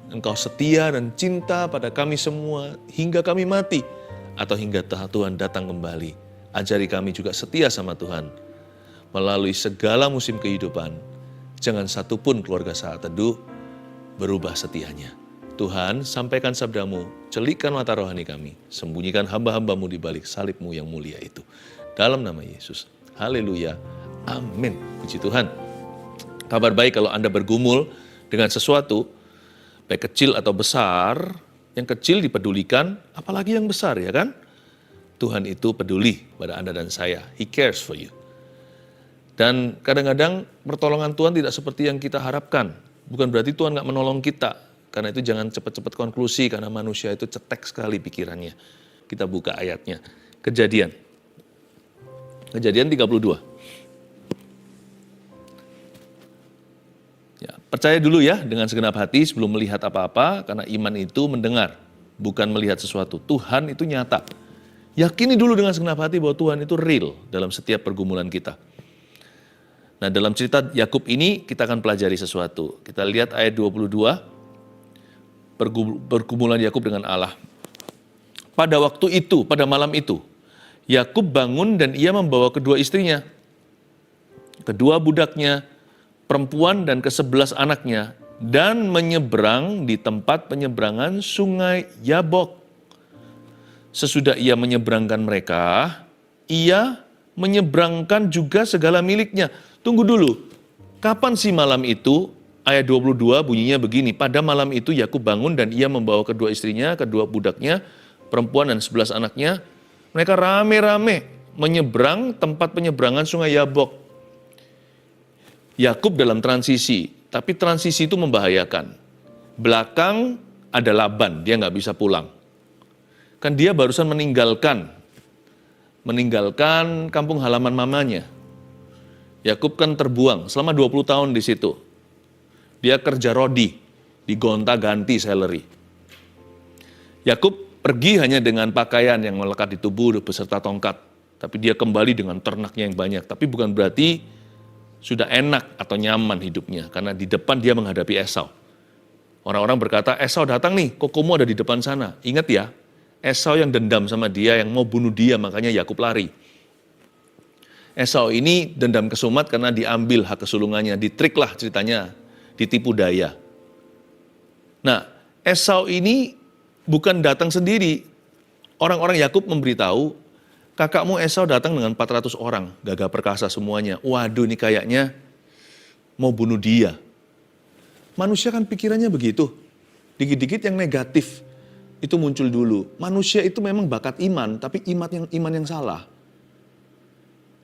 Engkau setia dan cinta pada kami semua hingga kami mati atau hingga Tuhan datang kembali. Ajari kami juga setia sama Tuhan melalui segala musim kehidupan. Jangan satupun keluarga Saat Teduh berubah setianya. Tuhan, sampaikan sabdamu, celikkan mata rohani kami, sembunyikan hamba-hambamu di balik salibmu yang mulia itu. Dalam nama Yesus. Haleluya. Amin. Puji Tuhan. Kabar baik kalau Anda bergumul dengan sesuatu, baik kecil atau besar. Yang kecil dipedulikan, apalagi yang besar, ya kan? Tuhan itu peduli pada Anda dan saya. He cares for you. Dan kadang-kadang pertolongan Tuhan tidak seperti yang kita harapkan. Bukan berarti Tuhan nggak menolong kita. Karena itu jangan cepat-cepat konklusi, karena manusia itu cetek sekali pikirannya. Kita buka ayatnya. Kejadian 32. Ya, percaya dulu ya dengan segenap hati sebelum melihat apa-apa, karena iman itu mendengar, bukan melihat sesuatu. Tuhan itu nyata. Yakini dulu dengan segenap hati bahwa Tuhan itu real dalam setiap pergumulan kita. Nah, dalam cerita Yakub ini kita akan pelajari sesuatu. Kita lihat ayat 22, pergumulan Yakub dengan Allah. Pada waktu itu, pada malam itu, Yakub bangun dan ia membawa kedua istrinya, kedua budaknya, perempuan dan ke-11 anaknya, dan menyeberang di tempat penyeberangan sungai Yabok. Sesudah ia menyeberangkan mereka, ia menyeberangkan juga segala miliknya. Tunggu dulu, kapan sih malam itu? Ayat 22 bunyinya begini, pada malam itu Yakub bangun dan ia membawa kedua istrinya, kedua budaknya, perempuan dan 11 anaknya. Mereka rame-rame menyeberang tempat penyeberangan sungai Yabok. Yakub dalam transisi, tapi transisi itu membahayakan. Belakang ada Laban, dia nggak bisa pulang. Kan dia barusan meninggalkan kampung halaman mamanya. Yakub kan terbuang selama 20 tahun di situ. Dia kerja rodi, digonta-ganti salary. Yakub pergi hanya dengan pakaian yang melekat di tubuh beserta tongkat. Tapi dia kembali dengan ternaknya yang banyak. Tapi bukan berarti sudah enak atau nyaman hidupnya, karena di depan dia menghadapi Esau. Orang-orang berkata, Esau datang nih, kokomu ada di depan sana. Ingat ya, Esau yang dendam sama dia, yang mau bunuh dia, makanya Yakub lari. Esau ini dendam kesumat karena diambil hak kesulungannya, ditrik lah ceritanya, ditipu daya. Nah, Esau ini bukan datang sendiri. Orang-orang Yakub memberitahu, kakakmu Esau datang dengan 400 orang, gagah perkasa semuanya. Waduh, ini kayaknya mau bunuh dia. Manusia kan pikirannya begitu. Dikit-dikit yang negatif itu muncul dulu. Manusia itu memang bakat iman, tapi iman yang salah.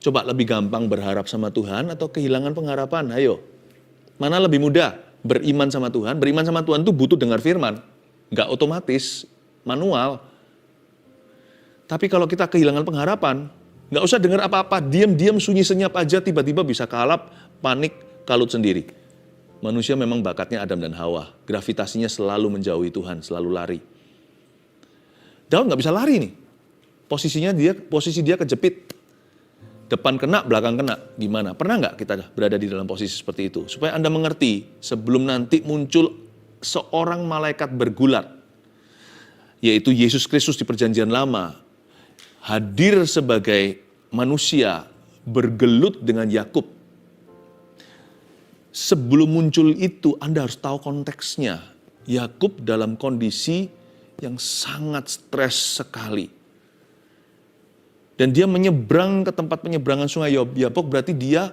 Coba lebih gampang berharap sama Tuhan atau kehilangan pengharapan? Ayo, mana lebih mudah? Beriman sama Tuhan. Beriman sama Tuhan itu butuh dengar firman. Nggak otomatis, manual. Tapi kalau kita kehilangan pengharapan, nggak usah dengar apa-apa, diam-diam sunyi senyap aja, tiba-tiba bisa kalap, panik, kalut sendiri. Manusia memang bakatnya Adam dan Hawa, gravitasinya selalu menjauhi Tuhan, selalu lari. Daud nggak bisa lari nih, posisi dia kejepit, depan kena, belakang kena, gimana? Pernah nggak kita berada di dalam posisi seperti itu? Supaya Anda mengerti, sebelum nanti muncul seorang malaikat bergulat, yaitu Yesus Kristus di Perjanjian Lama, hadir sebagai manusia, bergelut dengan Yakub. Sebelum muncul itu, Anda harus tahu konteksnya. Yakub dalam kondisi yang sangat stres sekali. Dan dia menyeberang ke tempat penyeberangan sungai Yabok, berarti dia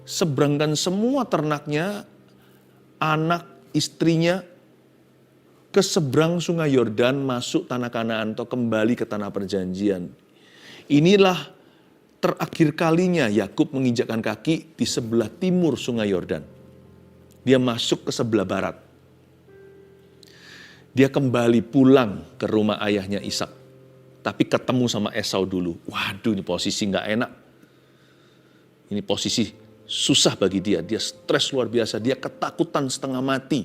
seberangkan semua ternaknya, anak, istrinya, ke seberang sungai Yordan, masuk tanah Kanaan atau kembali ke tanah perjanjian. Inilah terakhir kalinya Yakub menginjakkan kaki di sebelah timur sungai Yordan. Dia masuk ke sebelah barat. Dia kembali pulang ke rumah ayahnya Ishak. Tapi ketemu sama Esau dulu. Waduh, ini posisi nggak enak. Ini posisi susah bagi dia. Dia stres luar biasa. Dia ketakutan setengah mati.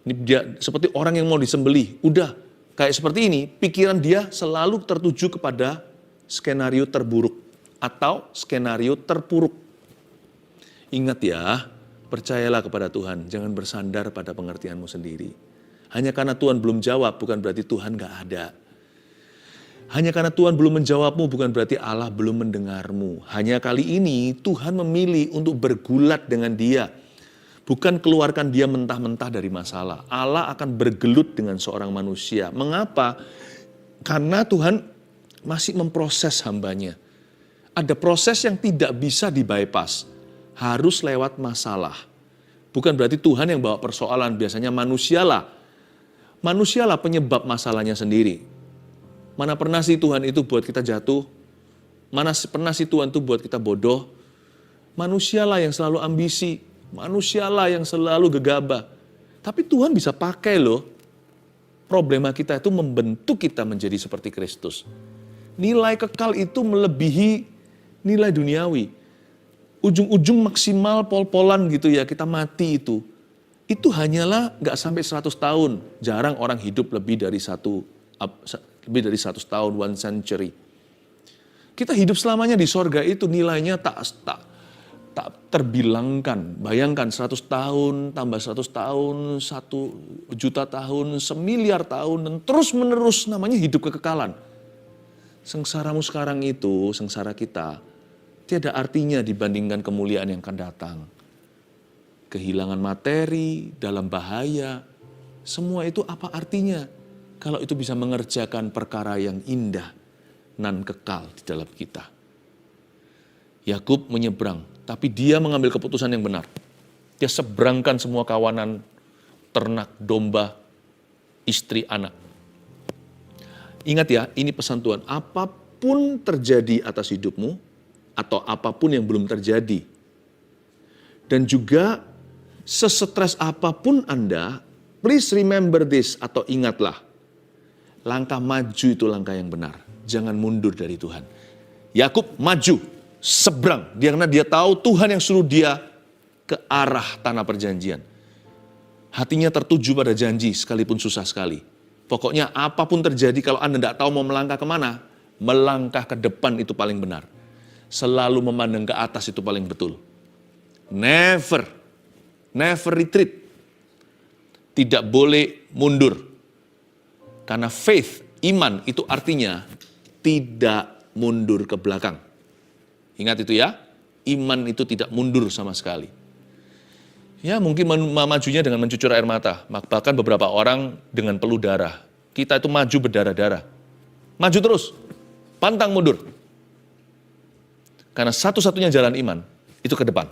Ini dia seperti orang yang mau disembelih. Udah kayak seperti ini, pikiran dia selalu tertuju kepada skenario terburuk atau skenario terpuruk. Ingat ya, Percayalah kepada Tuhan, jangan bersandar pada pengertianmu sendiri. Hanya karena Tuhan belum jawab, bukan berarti Tuhan gak ada. Hanya karena Tuhan belum menjawabmu, bukan berarti Allah belum mendengarmu. Hanya kali ini Tuhan memilih untuk bergulat dengan dia. Bukan keluarkan dia mentah-mentah dari masalah. Allah akan bergelut dengan seorang manusia. Mengapa? Karena Tuhan masih memproses hambanya. Ada proses yang tidak bisa di-bypass. Harus lewat masalah. Bukan berarti Tuhan yang bawa persoalan. Biasanya manusialah. Manusialah penyebab masalahnya sendiri. Mana pernah sih Tuhan itu buat kita jatuh? Mana pernah sih Tuhan itu buat kita bodoh? Manusialah yang selalu ambisi. Manusialah yang selalu gegabah. Tapi Tuhan bisa pakai loh. Problema kita itu membentuk kita menjadi seperti Kristus. Nilai kekal itu melebihi nilai duniawi. Ujung-ujung maksimal pol-polan gitu ya, kita mati itu. Itu hanyalah gak sampai 100 tahun. Jarang orang hidup lebih dari 100 tahun, 1 century. Kita hidup selamanya di sorga itu nilainya tak terbilangkan. Bayangkan 100 tahun, tambah 100 tahun, 1 juta tahun, 1 miliar tahun, dan terus menerus namanya hidup kekekalan. Sengsaramu sekarang itu, sengsara kita, tiada artinya dibandingkan kemuliaan yang akan datang. Kehilangan materi, dalam bahaya, semua itu apa artinya? Kalau itu bisa mengerjakan perkara yang indah, nan kekal di dalam kita. Yakub menyeberang, tapi dia mengambil keputusan yang benar. Dia seberangkan semua kawanan, ternak, domba, istri, anak. Ingat ya, ini pesan Tuhan, apapun terjadi atas hidupmu, atau apapun yang belum terjadi. Dan juga sesetres apapun Anda, please remember this, atau ingatlah, langkah maju itu langkah yang benar. Jangan mundur dari Tuhan. Yakub maju, seberang, karena dia tahu Tuhan yang suruh dia ke arah tanah perjanjian. Hatinya tertuju pada janji sekalipun susah sekali. Pokoknya apapun terjadi, kalau Anda tidak tahu mau melangkah kemana, melangkah ke depan itu paling benar. Selalu memandang ke atas itu paling betul. Never retreat. Tidak boleh mundur. Karena faith, iman itu artinya tidak mundur ke belakang. Ingat itu ya, iman itu tidak mundur sama sekali. Ya mungkin majunya dengan mencucur air mata. Bahkan beberapa orang dengan peluh darah. Kita itu maju berdarah-darah. Maju terus, pantang mundur. Karena satu-satunya jalan iman, itu ke depan.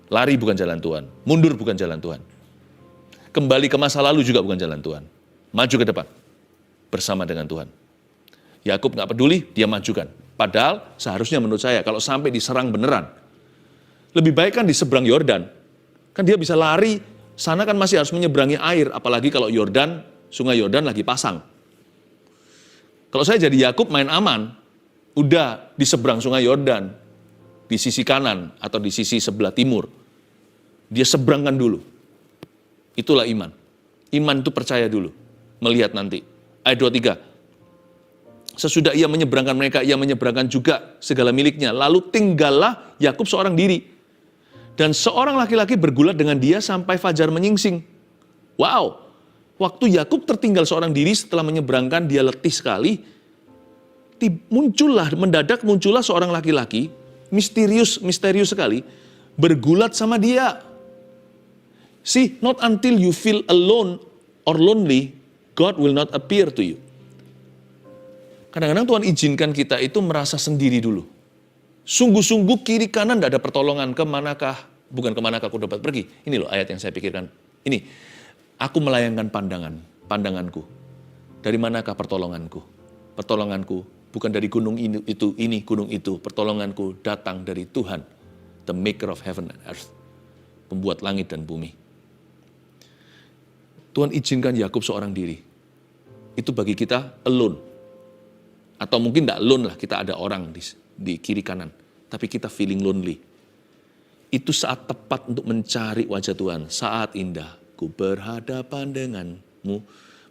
Lari bukan jalan Tuhan, mundur bukan jalan Tuhan. Kembali ke masa lalu juga bukan jalan Tuhan. Maju ke depan, bersama dengan Tuhan. Yakub gak peduli, dia majukan. Padahal seharusnya menurut saya, kalau sampai diserang beneran, lebih baik kan di seberang Yordan. Kan dia bisa lari, sana kan masih harus menyeberangi air, apalagi kalau Yordan, sungai Yordan lagi pasang. Kalau saya jadi Yakub main aman, udah di seberang sungai Yordan, di sisi kanan atau di sisi sebelah timur. Dia seberangkan dulu. Itulah iman. Iman itu percaya dulu, melihat nanti. Ayat 23. Sesudah ia menyeberangkan mereka, ia menyeberangkan juga segala miliknya. Lalu tinggallah Yakub seorang diri. Dan seorang laki-laki bergulat dengan dia sampai fajar menyingsing. Wow, waktu Yakub tertinggal seorang diri setelah menyeberangkan, dia letih sekali. Mendadak muncullah seorang laki-laki, misterius sekali, bergulat sama dia. See, not until you feel alone or lonely, God will not appear to you. Kadang-kadang Tuhan izinkan kita itu merasa sendiri dulu. Sungguh-sungguh kiri kanan tidak ada pertolongan, kemanakah aku dapat pergi. Ini loh ayat yang saya pikirkan. Ini, aku melayangkan pandanganku. Dari manakah pertolonganku? Pertolonganku bukan dari gunung ini, gunung itu. Pertolonganku datang dari Tuhan, the maker of heaven and earth. Pembuat langit dan bumi. Tuhan izinkan Yakub seorang diri. Itu bagi kita alone. Atau mungkin tidak alone lah, kita ada orang di kiri kanan. Tapi kita feeling lonely. Itu saat tepat untuk mencari wajah Tuhan. Saat indah, ku berhadapan denganmu.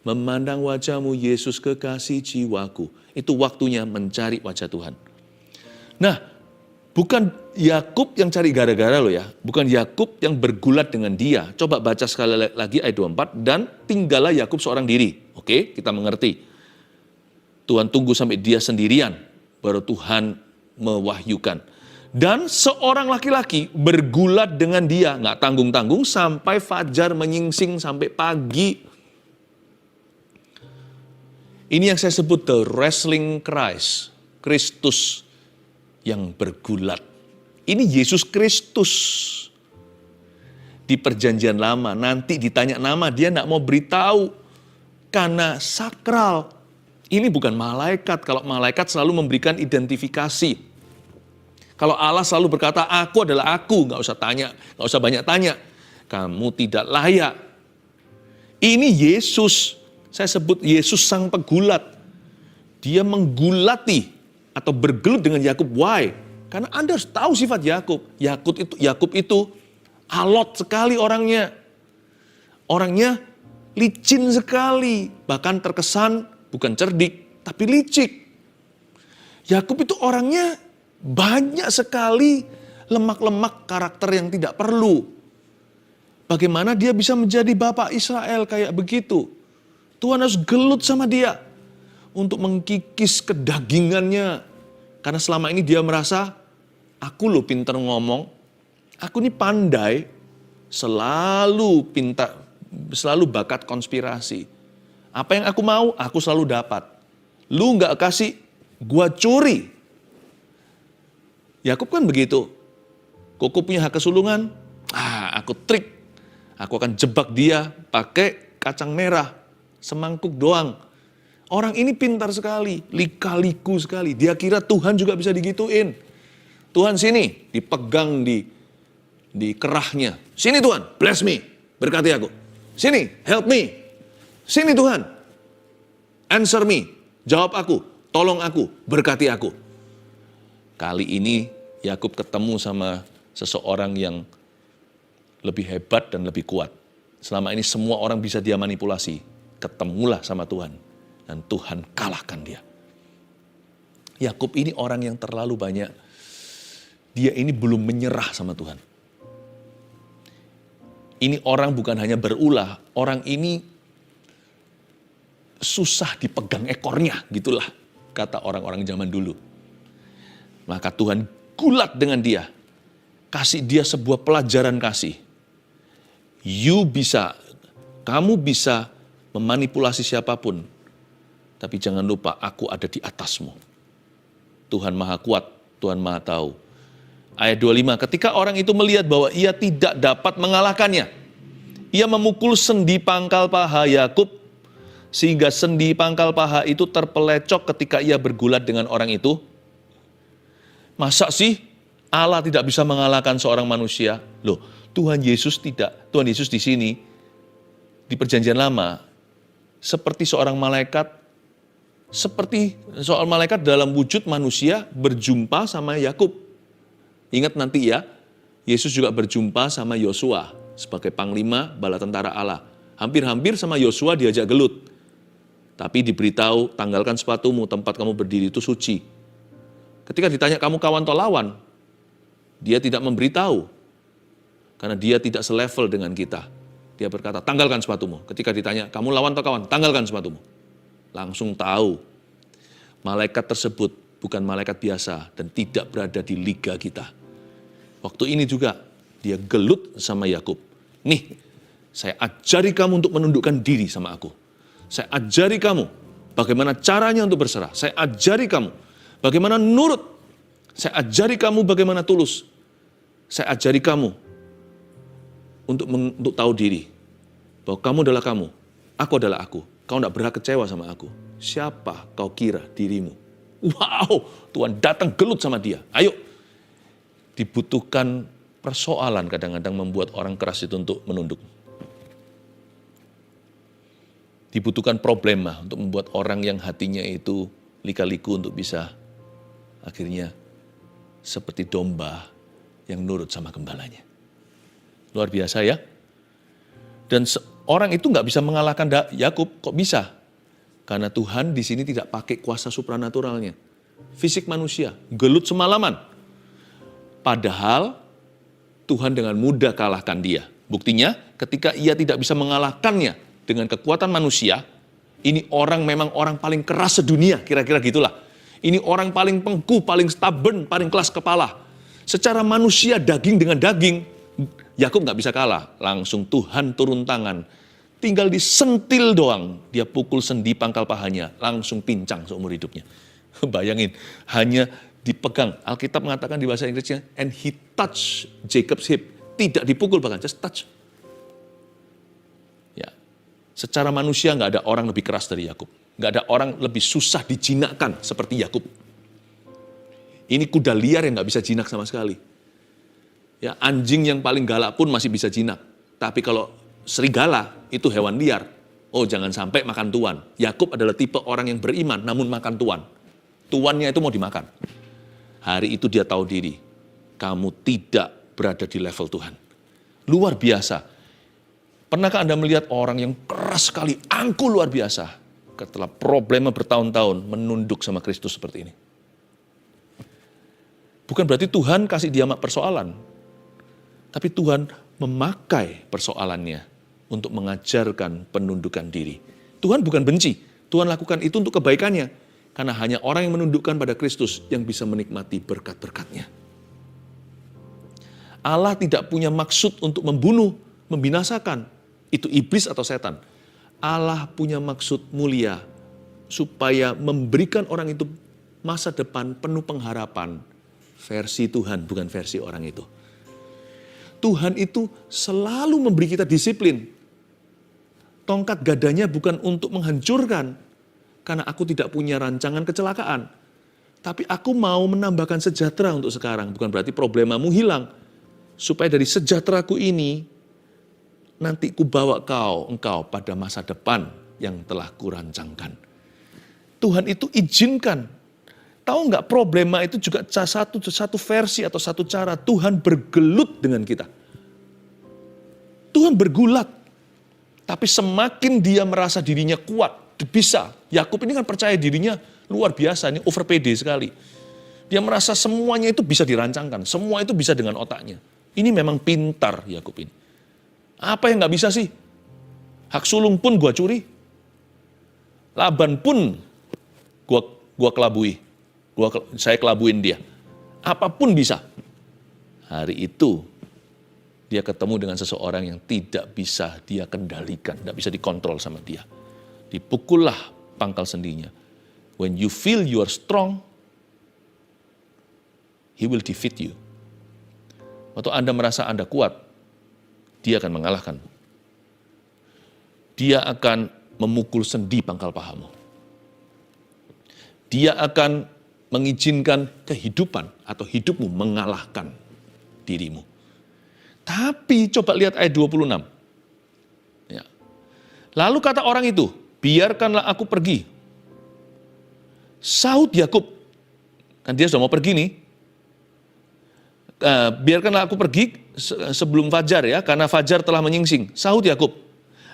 Memandang wajahmu Yesus kekasih jiwaku. Itu waktunya mencari wajah Tuhan. Nah, Bukan Yakub yang cari gara-gara loh ya. Bukan Yakub yang bergulat dengan dia. Coba baca sekali lagi ayat 24. Dan tinggallah Yakub seorang diri. Oke, kita mengerti. Tuhan tunggu sampai dia sendirian. Baru Tuhan mewahyukan. Dan seorang laki-laki bergulat dengan dia. Nggak tanggung-tanggung sampai fajar menyingsing sampai pagi. Ini yang saya sebut the wrestling Christ. Kristus yang bergulat. Ini Yesus Kristus. Di perjanjian lama, nanti ditanya nama, dia tidak mau beritahu. Karena sakral. Ini bukan malaikat. Kalau malaikat selalu memberikan identifikasi. Kalau Allah selalu berkata, aku adalah aku. Nggak usah tanya, nggak usah banyak tanya. Kamu tidak layak. Ini Yesus. Saya sebut Yesus sang pegulat. Dia menggulati atau bergelut dengan Yakub. Why? Karena Anda harus tahu sifat Yakub. Yakub itu alot sekali orangnya. Orangnya licin sekali. Bahkan terkesan bukan cerdik, tapi licik. Yakub itu orangnya banyak sekali lemak-lemak karakter yang tidak perlu. Bagaimana dia bisa menjadi bapak Israel kayak begitu? Tuhan harus gelut sama dia untuk mengkikis kedagingannya. Karena selama ini dia merasa, aku loh pintar ngomong, aku ini pandai, selalu pintar, selalu bakat konspirasi. Apa yang aku mau, aku selalu dapat. Lu nggak kasih, gua curi. Yakub kan begitu. Koko punya hak kesulungan, aku trik. Aku akan jebak dia pakai kacang merah, semangkuk doang. Orang ini pintar sekali, lika-liku sekali. Dia kira Tuhan juga bisa digituin. Tuhan sini, dipegang di kerahnya. Sini Tuhan, bless me, berkati aku. Sini, help me. Sini Tuhan, answer me, jawab aku, tolong aku, berkati aku. Kali ini Yakub ketemu sama seseorang yang lebih hebat dan lebih kuat. Selama ini semua orang bisa dia manipulasi. Ketemulah sama Tuhan. Dan Tuhan kalahkan dia. Yakub ini orang yang terlalu banyak. Dia ini belum menyerah sama Tuhan. Ini orang bukan hanya berulah. Orang ini susah dipegang ekornya. Gitulah kata orang-orang zaman dulu. Maka Tuhan gulat dengan dia. Kasih dia sebuah pelajaran kasih. Kamu bisa memanipulasi siapapun. Tapi jangan lupa, aku ada di atasmu. Tuhan Maha Kuat, Tuhan Maha Tahu. Ayat 25, ketika orang itu melihat bahwa ia tidak dapat mengalahkannya, ia memukul sendi pangkal paha Yakub, sehingga sendi pangkal paha itu terpelecok ketika ia bergulat dengan orang itu. Masa sih Allah tidak bisa mengalahkan seorang manusia? Loh, Tuhan Yesus tidak. Tuhan Yesus di sini, di perjanjian lama, seperti seorang malaikat, dalam wujud manusia berjumpa sama Yakub. Ingat nanti ya, Yesus juga berjumpa sama Yosua sebagai panglima bala tentara Allah. Hampir-hampir sama Yosua diajak gelut. Tapi diberitahu, tanggalkan sepatumu, tempat kamu berdiri itu suci. Ketika ditanya, kamu kawan atau lawan? Dia tidak memberitahu. Karena dia tidak selevel dengan kita. Dia berkata, tanggalkan sepatumu. Ketika ditanya, kamu lawan atau kawan? Tanggalkan sepatumu. Langsung tahu. Malaikat tersebut bukan malaikat biasa dan tidak berada di liga kita. Waktu ini juga dia gelut sama Yakub. Nih, saya ajari kamu untuk menundukkan diri sama aku. Saya ajari kamu bagaimana caranya untuk berserah. Saya ajari kamu bagaimana nurut. Saya ajari kamu bagaimana tulus. Saya ajari kamu untuk tahu diri. Bahwa kamu adalah kamu, aku adalah aku. Kau tidak berhak kecewa sama aku. Siapa kau kira dirimu? Wow, Tuhan datang gelut sama dia. Ayo, dibutuhkan persoalan kadang-kadang membuat orang keras itu untuk menunduk. Dibutuhkan problema untuk membuat orang yang hatinya itu lika-liku untuk bisa akhirnya seperti domba yang nurut sama gembalanya. Luar biasa ya. Dan orang itu nggak bisa mengalahkan Yakub. Kok bisa? Karena Tuhan di sini tidak pakai kuasa supranaturalnya. Fisik manusia, gelut semalaman. Padahal Tuhan dengan mudah kalahkan dia. Buktinya ketika ia tidak bisa mengalahkannya dengan kekuatan manusia, ini orang memang orang paling keras sedunia, kira-kira gitulah. Ini orang paling pengku, paling stubborn, paling keras kepala. Secara manusia daging dengan daging, Yakub nggak bisa kalah. Langsung Tuhan turun tangan. Tinggal disentil doang, dia pukul sendi pangkal pahanya, langsung pincang seumur hidupnya. Bayangin, hanya dipegang. Alkitab mengatakan di bahasa Inggrisnya, and he touched Jacob's hip. Tidak dipukul bahkan, just touch. Ya, secara manusia nggak ada orang lebih keras dari Yakub. Nggak ada orang lebih susah dijinakkan seperti Yakub. Ini kuda liar yang nggak bisa jinak sama sekali. Ya, anjing yang paling galak pun masih bisa jinak. Tapi kalau serigala itu hewan liar. Oh, jangan sampai makan tuan. Yakub adalah tipe orang yang beriman namun makan tuan. Tuannya itu mau dimakan. Hari itu dia tahu diri. Kamu tidak berada di level Tuhan. Luar biasa. Pernahkah Anda melihat orang yang keras sekali, angkuh luar biasa. Setelah problemnya bertahun-tahun menunduk sama Kristus seperti ini. Bukan berarti Tuhan kasih dia persoalan. Tapi Tuhan memakai persoalannya untuk mengajarkan penundukan diri. Tuhan bukan benci, Tuhan lakukan itu untuk kebaikannya. Karena hanya orang yang menundukkan pada Kristus yang bisa menikmati berkat-berkatnya. Allah tidak punya maksud untuk membunuh, membinasakan. Itu iblis atau setan. Allah punya maksud mulia supaya memberikan orang itu masa depan penuh pengharapan. Versi Tuhan, bukan versi orang itu. Tuhan itu selalu memberi kita disiplin. Tongkat gadanya bukan untuk menghancurkan, karena aku tidak punya rancangan kecelakaan. Tapi aku mau menambahkan sejahtera untuk sekarang, bukan berarti problemamu hilang. Supaya dari sejahteraku ini, nanti ku bawa engkau pada masa depan yang telah kurancangkan. Tuhan itu izinkan. Tahu nggak, problema itu juga satu versi atau satu cara Tuhan bergelut dengan kita. Tuhan bergulat. Tapi semakin dia merasa dirinya kuat, bisa. Yakub ini kan percaya dirinya luar biasa, ini over PD sekali. Dia merasa semuanya itu bisa dirancangkan, semua itu bisa dengan otaknya. Ini memang pintar Yakub ini. Apa yang nggak bisa sih? Hak sulung pun gua curi. Laban pun gua kelabui. Saya kelabuin dia. Apapun bisa. Hari itu dia ketemu dengan seseorang yang tidak bisa dia kendalikan, tidak bisa dikontrol sama dia. Dipukullah pangkal sendinya. When you feel you are strong, he will defeat you. Waktu Anda merasa Anda kuat, dia akan mengalahkan. Dia akan memukul sendi pangkal pahamu. Dia akan mengizinkan kehidupan atau hidupmu mengalahkan dirimu. Tapi coba lihat ayat 26. Ya. Lalu kata orang itu, biarkanlah aku pergi. Sahut Yakub, kan dia sudah mau pergi nih. Biarkanlah aku pergi sebelum fajar ya, karena fajar telah menyingsing. Sahut Yakub,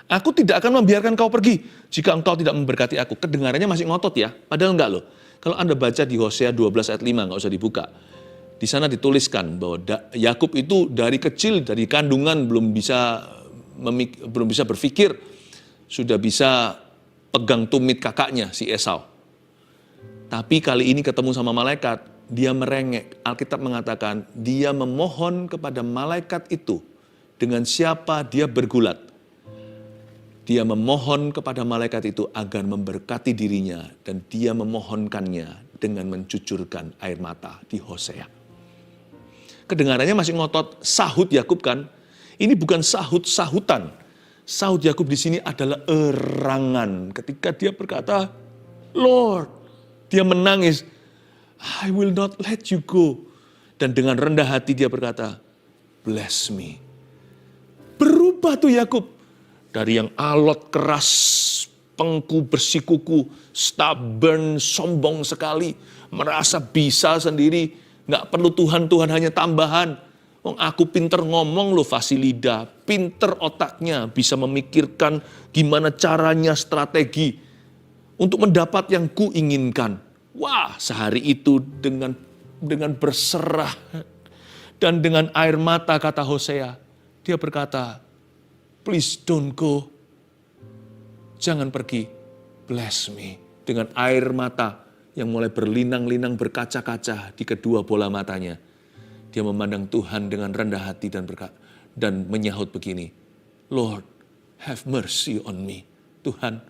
aku tidak akan membiarkan kau pergi jika engkau tidak memberkati aku. Kedengarannya masih ngotot ya, padahal enggak loh. Kalau Anda baca di Hosea 12 ayat 5, nggak usah dibuka. Di sana dituliskan bahwa Yakub itu dari kecil, dari kandungan belum bisa berpikir, sudah bisa pegang tumit kakaknya si Esau. Tapi kali ini ketemu sama malaikat, dia merengek. Alkitab mengatakan dia memohon kepada malaikat itu dengan siapa dia bergulat. Dia memohon kepada malaikat itu agar memberkati dirinya dan dia memohonkannya dengan mencucurkan air mata di Hosea. Kedengarannya masih ngotot, sahut Yakub kan? Ini bukan sahut-sahutan. Sahut Yakub di sini adalah erangan. Ketika dia berkata, Lord, dia menangis, I will not let you go. Dan dengan rendah hati dia berkata, bless me. Berubah tuh Yakub. Dari yang alot, keras, pengku, bersikuku, stubborn, sombong sekali, merasa bisa sendiri, nggak perlu Tuhan hanya tambahan. Aku pinter ngomong loh, fasilida, pinter otaknya, bisa memikirkan gimana caranya, strategi untuk mendapat yang kuinginkan. Wah, sehari itu dengan berserah, Dan dengan air mata, kata Hosea, dia berkata, please don't go. Jangan pergi. Bless me. Dengan air mata yang mulai berlinang-linang berkaca-kaca di kedua bola matanya. Dia memandang Tuhan dengan rendah hati dan menyahut begini, Lord, have mercy on me. Tuhan,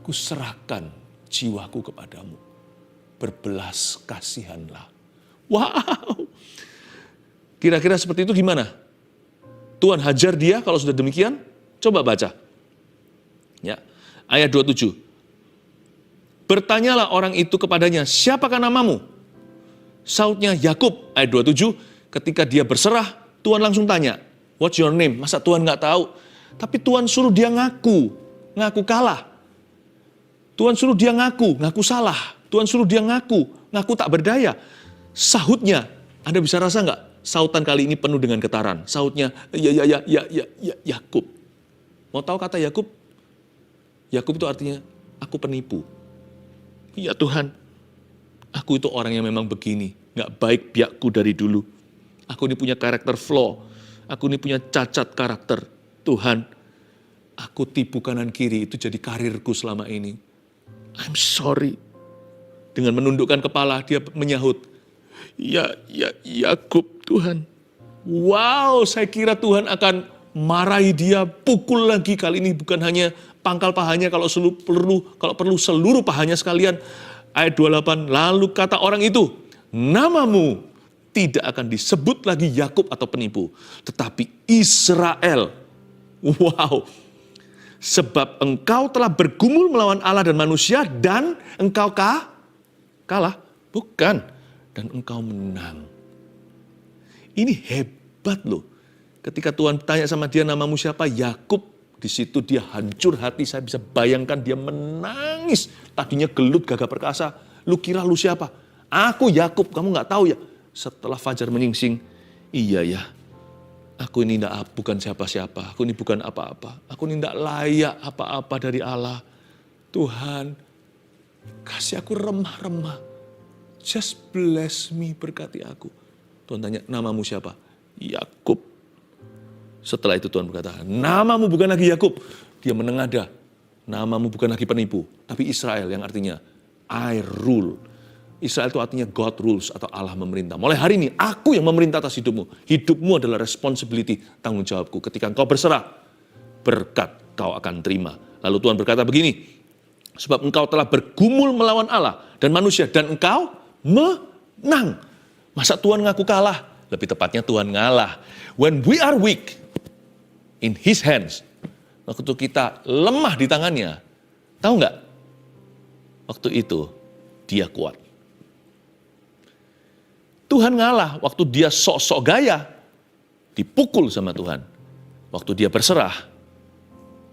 kuserahkan jiwaku kepadamu. Berbelas kasihanlah. Wow. Kira-kira seperti itu gimana? Tuhan hajar dia kalau sudah demikian? Coba baca. Ya, ayat 27. Bertanyalah orang itu kepadanya, siapakah namamu? Sautnya Yakub, ayat 27. Ketika dia berserah, Tuhan langsung tanya, what's your name? Masa Tuhan nggak tahu? Tapi Tuhan suruh dia ngaku kalah. Tuhan suruh dia ngaku salah. Tuhan suruh dia ngaku tak berdaya. Sahutnya, Anda bisa rasa nggak? Sautan kali ini penuh dengan getaran. Sautnya, ya, Yakub. Mau tahu kata Yakub? Yakub itu artinya, aku penipu. Ya Tuhan, aku itu orang yang memang begini. Nggak baik biakku dari dulu. Aku ini punya karakter flaw. Aku ini punya cacat karakter. Tuhan, aku tipu kanan kiri, itu jadi karirku selama ini. I'm sorry. Dengan menundukkan kepala, dia menyahut, ya Yakub Tuhan. Wow, saya kira Tuhan akan marahi dia, pukul lagi. Kali ini bukan hanya pangkal pahanya, kalau perlu seluruh pahanya sekalian. Ayat 28, lalu kata orang itu, namamu tidak akan disebut lagi Yakub atau penipu, tetapi Israel. Wow, sebab engkau telah bergumul melawan Allah dan manusia, dan engkau kalah? Bukan, dan engkau menang. Ini hebat loh. Ketika Tuhan tanya sama dia, namamu siapa? Yakub. Di situ dia hancur hati, saya bisa bayangkan dia menangis. Tadinya gelut gagah perkasa. Lu kira lu siapa? Aku Yakub, kamu gak tahu ya? Setelah fajar menyingsing, iya ya, aku ini bukan siapa-siapa, aku ini bukan apa-apa. Aku ini tidak layak apa-apa dari Allah. Tuhan, kasih aku remah-remah. Just bless me, berkati aku. Tuhan tanya, namamu siapa? Yakub. Setelah itu Tuhan berkata, namamu bukan lagi Yakub. Dia menengadah, namamu bukan lagi penipu, tapi Israel, yang artinya I rule. Israel itu artinya God rules, atau Allah memerintah. Mulai hari ini, aku yang memerintah atas hidupmu. Hidupmu adalah responsibility, tanggung jawabku. Ketika engkau berserah, berkat kau akan terima. Lalu Tuhan berkata begini, sebab engkau telah bergumul melawan Allah dan manusia, dan engkau menang. Masa Tuhan ngaku kalah? Lebih tepatnya Tuhan ngalah. When we are weak in His hands, waktu kita lemah di tangannya, tahu nggak? Waktu itu dia kuat. Tuhan ngalah waktu dia sok-sok gaya, dipukul sama Tuhan. Waktu dia berserah,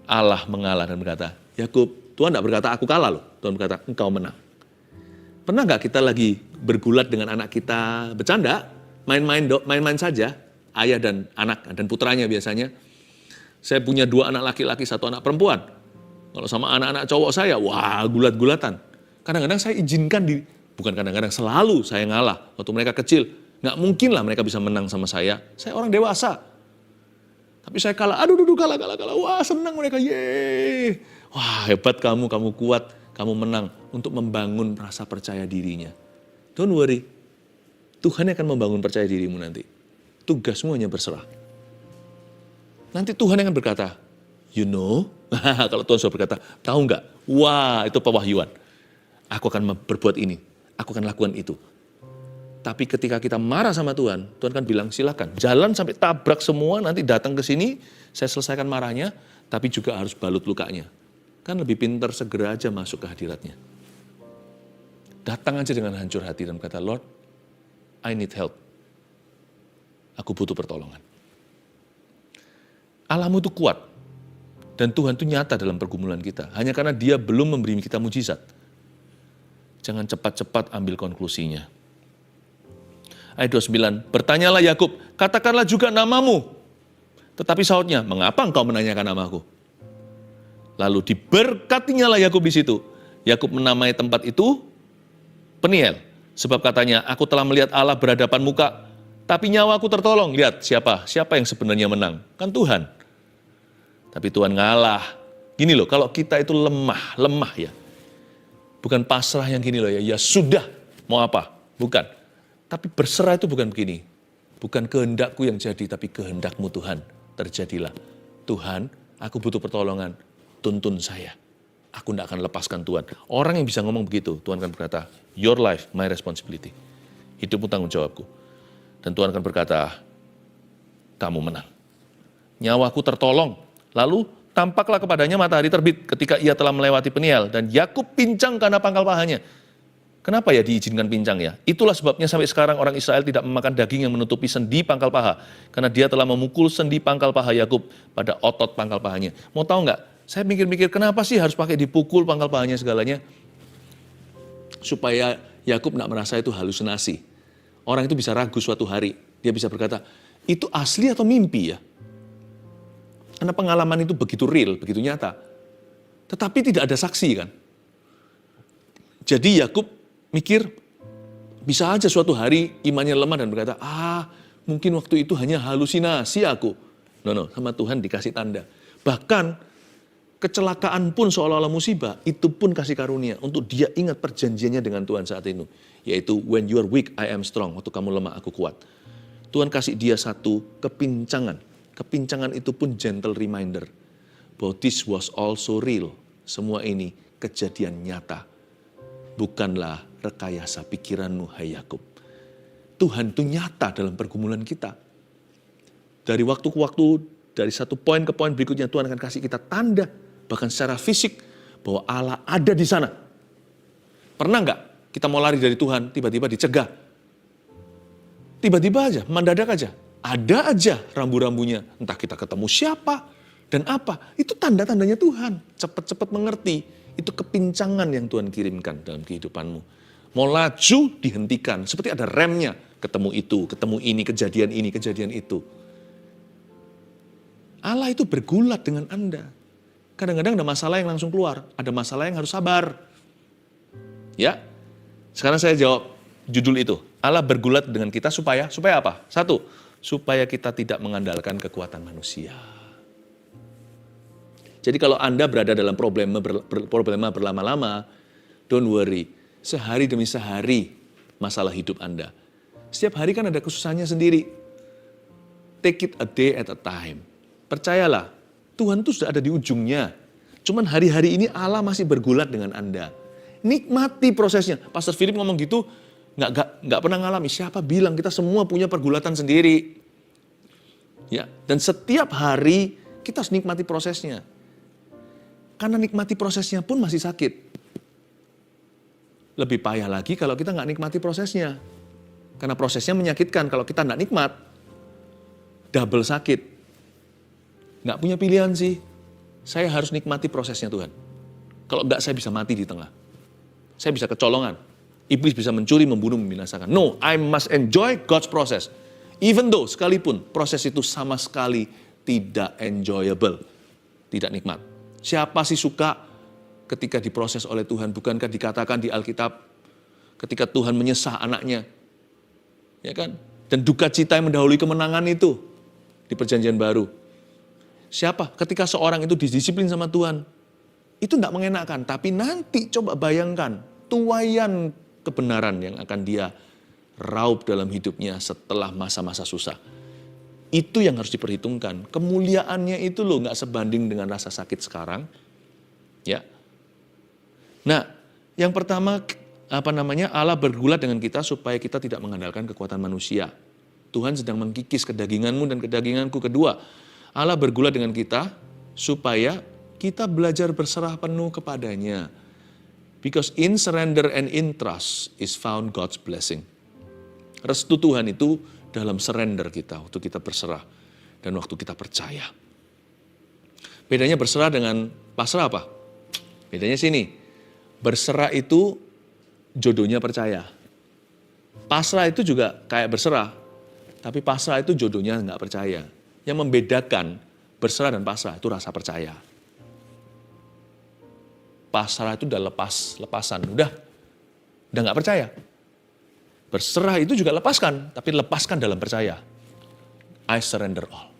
Allah mengalah dan berkata, Yakub, Tuhan tidak berkata aku kalah loh. Tuhan berkata engkau menang. Pernah nggak kita lagi bergulat dengan anak kita, bercanda, main-main saja, ayah dan anak dan putranya biasanya. Saya punya 2 anak laki-laki, 1 anak perempuan. Kalau sama anak-anak cowok saya, wah gulat-gulatan. Kadang-kadang saya izinkan bukan kadang-kadang, selalu saya ngalah. Waktu mereka kecil, nggak mungkin lah mereka bisa menang sama saya. Saya orang dewasa. Tapi saya kalah, aduh kalah. Wah senang mereka, yeay. Wah hebat kamu kuat, kamu menang. Untuk membangun rasa percaya dirinya. Don't worry, Tuhan akan membangun percaya dirimu nanti. Tugasmu hanya berserah. Nanti Tuhan akan berkata, you know, kalau Tuhan sudah berkata, tahu nggak? Wah itu pewahyuan. Aku akan berbuat ini, aku akan lakukan itu. Tapi ketika kita marah sama Tuhan, Tuhan kan bilang silakan jalan sampai tabrak semua, nanti datang ke sini, saya selesaikan marahnya, tapi juga harus balut lukanya. Kan lebih pintar segera aja masuk ke hadiratnya. Datang aja dengan hancur hati dan berkata, Lord, I need help. Aku butuh pertolongan. Allahmu itu kuat. Dan Tuhan itu nyata dalam pergumulan kita. Hanya karena Dia belum memberi kita mujizat. Jangan cepat-cepat ambil konklusinya. Ayat 29, bertanyalah Yakub, katakanlah juga namamu. Tetapi sautnya, mengapa engkau menanyakan namaku? Lalu diberkatinya lah Yakub di situ. Yakub menamai tempat itu Peniel. Sebab katanya, aku telah melihat Allah berhadapan muka Tapi nyawaku tertolong. Lihat siapa yang sebenarnya menang? Kan Tuhan. Tapi Tuhan ngalah. Gini loh, kalau kita itu lemah ya. Bukan pasrah yang gini loh ya sudah, mau apa? Bukan. Tapi berserah itu bukan begini. Bukan kehendakku yang jadi, tapi kehendakmu Tuhan. Terjadilah. Tuhan, aku butuh pertolongan. Tuntun saya. Aku tidak akan lepaskan Tuhan. Orang yang bisa ngomong begitu, Tuhan akan berkata, your life, my responsibility. Hidupmu tanggung jawabku. Dan Tuhan akan berkata, kamu menang. Nyawaku tertolong. Lalu tampaklah kepadanya matahari terbit ketika ia telah melewati Peniel. Dan Yakub pincang karena pangkal pahanya. Kenapa ya diizinkan pincang ya? Itulah sebabnya sampai sekarang orang Israel tidak memakan daging yang menutupi sendi pangkal paha. Karena dia telah memukul sendi pangkal paha Yakub pada otot pangkal pahanya. Mau tahu nggak? Saya mikir-mikir kenapa sih harus pakai dipukul pangkal pahanya segalanya? Supaya Yakub tidak merasa itu halusinasi. Orang itu bisa ragu suatu hari. Dia bisa berkata, itu asli atau mimpi ya? Karena pengalaman itu begitu real, begitu nyata. Tetapi tidak ada saksi kan. Jadi Yakub mikir, bisa aja suatu hari imannya lemah dan berkata, mungkin waktu itu hanya halusinasi aku. No, sama Tuhan dikasih tanda. Bahkan kecelakaan pun seolah-olah musibah, itu pun kasih karunia untuk dia ingat perjanjiannya dengan Tuhan saat itu. Yaitu, when you are weak, I am strong. Waktu kamu lemah, aku kuat. Tuhan kasih dia satu kepincangan. Kepincangan itu pun gentle reminder bahwa this was also real. Semua ini kejadian nyata. Bukanlah rekayasa pikiranmu, hai Yakub. Tuhan itu nyata dalam pergumulan kita. Dari waktu ke waktu, dari satu poin ke poin berikutnya Tuhan akan kasih kita tanda, bahkan secara fisik, bahwa Allah ada di sana. Pernah nggak kita mau lari dari Tuhan, tiba-tiba dicegah? Tiba-tiba aja, mendadak aja. Ada aja rambu-rambunya, entah kita ketemu siapa dan apa. Itu tanda-tandanya Tuhan, cepat-cepat mengerti. Itu kepincangan yang Tuhan kirimkan dalam kehidupanmu. Mau laju, dihentikan. Seperti ada remnya, ketemu itu, ketemu ini, kejadian itu. Allah itu bergulat dengan Anda. Kadang-kadang ada masalah yang langsung keluar, ada masalah yang harus sabar. Ya, sekarang saya jawab judul itu. Allah bergulat dengan kita supaya apa? Satu, supaya kita tidak mengandalkan kekuatan manusia. Jadi kalau Anda berada dalam problema berlama-lama, don't worry. Sehari demi sehari masalah hidup Anda. Setiap hari kan ada kesusahannya sendiri. Take it a day at a time. Percayalah, Tuhan itu sudah ada di ujungnya. Cuman hari-hari ini Allah masih bergulat dengan Anda. Nikmati prosesnya. Pastor Philip ngomong gitu, nggak pernah ngalami. Siapa bilang kita semua punya pergulatan sendiri? Ya, dan setiap hari kita harus nikmati prosesnya. Karena nikmati prosesnya pun masih sakit. Lebih payah lagi kalau kita nggak nikmati prosesnya. Karena prosesnya menyakitkan. Kalau kita nggak nikmat, double sakit. Nggak punya pilihan sih. Saya harus nikmati prosesnya Tuhan. Kalau nggak, saya bisa mati di tengah. Saya bisa kecolongan. Iblis bisa mencuri, membunuh, membinasakan. No, I must enjoy God's process. Even though, sekalipun proses itu sama sekali tidak enjoyable. Tidak nikmat. Siapa sih suka ketika diproses oleh Tuhan? Bukankah dikatakan di Alkitab, ketika Tuhan menyesah anaknya? Ya kan? Dan duka cita yang mendahului kemenangan itu di perjanjian baru. Siapa? Ketika seorang itu didisiplin sama Tuhan, itu tidak mengenakan. Tapi nanti coba bayangkan, tuaian kebenaran yang akan dia raup dalam hidupnya setelah masa-masa susah. Itu yang harus diperhitungkan. Kemuliaannya itu loh nggak sebanding dengan rasa sakit sekarang. Ya. Nah, yang pertama Allah bergulat dengan kita supaya kita tidak mengandalkan kekuatan manusia. Tuhan sedang mengkikis kedaginganmu dan kedaginganku. Kedua, Allah bergulat dengan kita supaya kita belajar berserah penuh kepadanya. Because in surrender and in trust is found God's blessing. Restu Tuhan itu dalam surrender kita, waktu kita berserah dan waktu kita percaya. Bedanya berserah dengan pasrah apa? Bedanya sini, berserah itu jodohnya percaya. Pasrah itu juga kayak berserah, tapi pasrah itu jodohnya nggak percaya. Yang membedakan berserah dan pasrah itu rasa percaya. Pasrah itu udah lepasan, udah nggak percaya. Berserah itu juga lepaskan, tapi lepaskan dalam percaya. I surrender all.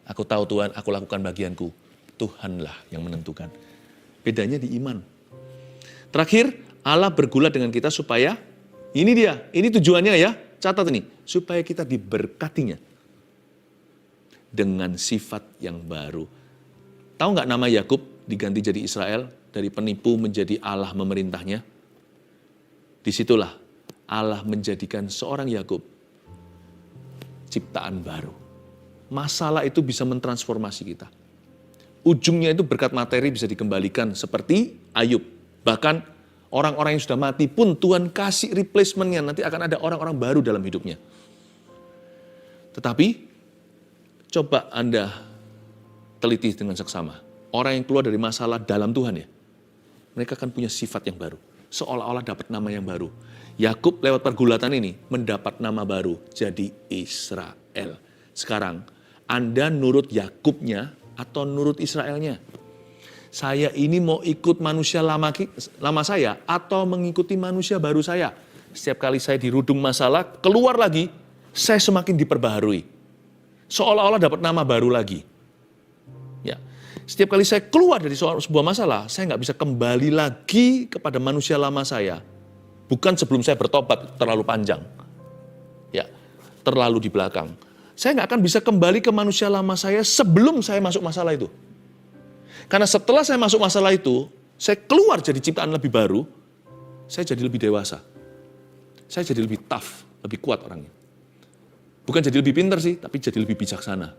Aku tahu Tuhan, aku lakukan bagianku. Tuhanlah yang menentukan. Bedanya di iman. Terakhir, Allah bergulat dengan kita supaya, ini tujuannya ya, catat ini. Supaya kita diberkatinya. Dengan sifat yang baru. Tahu nggak nama Yakub diganti jadi Israel? Dari penipu menjadi Allah memerintahnya. Disitulah Allah menjadikan seorang Yakub ciptaan baru. Masalah itu bisa mentransformasi kita. Ujungnya itu berkat materi bisa dikembalikan seperti Ayub. Bahkan orang-orang yang sudah mati pun Tuhan kasih replacement-nya. Nanti akan ada orang-orang baru dalam hidupnya. Tetapi coba Anda teliti dengan seksama. Orang yang keluar dari masalah dalam Tuhan ya. Mereka akan punya sifat yang baru. Seolah-olah dapat nama yang baru. Yakub lewat pergulatan ini mendapat nama baru jadi Israel. Sekarang Anda nurut Yakubnya atau nurut Israelnya? Saya ini mau ikut manusia lama saya atau mengikuti manusia baru saya? Setiap kali saya dirudung masalah, keluar lagi, saya semakin diperbaharui. Seolah-olah dapat nama baru lagi. Ya, setiap kali saya keluar dari sebuah masalah, saya nggak bisa kembali lagi kepada manusia lama saya. Bukan sebelum saya bertobat terlalu panjang. Ya, terlalu di belakang. Saya nggak akan bisa kembali ke manusia lama saya sebelum saya masuk masalah itu. Karena setelah saya masuk masalah itu, saya keluar jadi ciptaan lebih baru, saya jadi lebih dewasa. Saya jadi lebih tough, lebih kuat orangnya. Bukan jadi lebih pintar sih, tapi jadi lebih bijaksana.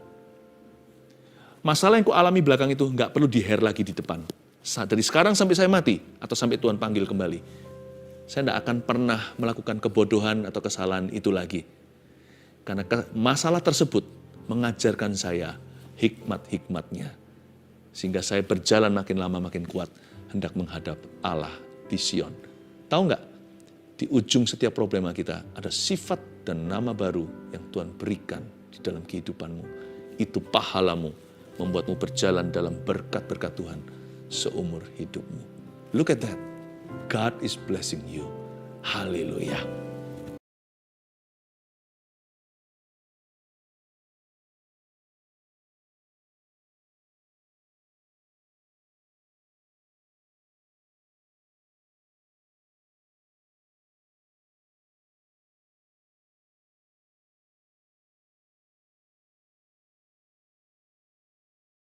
Masalah yang ku alami belakang itu nggak perlu di-hair lagi di depan. Dari sekarang sampai saya mati, atau sampai Tuhan panggil kembali. Saya tidak akan pernah melakukan kebodohan atau kesalahan itu lagi. Karena masalah tersebut mengajarkan saya hikmat-hikmatnya. Sehingga saya berjalan makin lama makin kuat hendak menghadap Allah di Sion. Tahu nggak? Di ujung setiap problema kita ada sifat dan nama baru yang Tuhan berikan di dalam kehidupanmu. Itu pahalamu membuatmu berjalan dalam berkat-berkat Tuhan seumur hidupmu. Look at that. God is blessing you. Haleluya.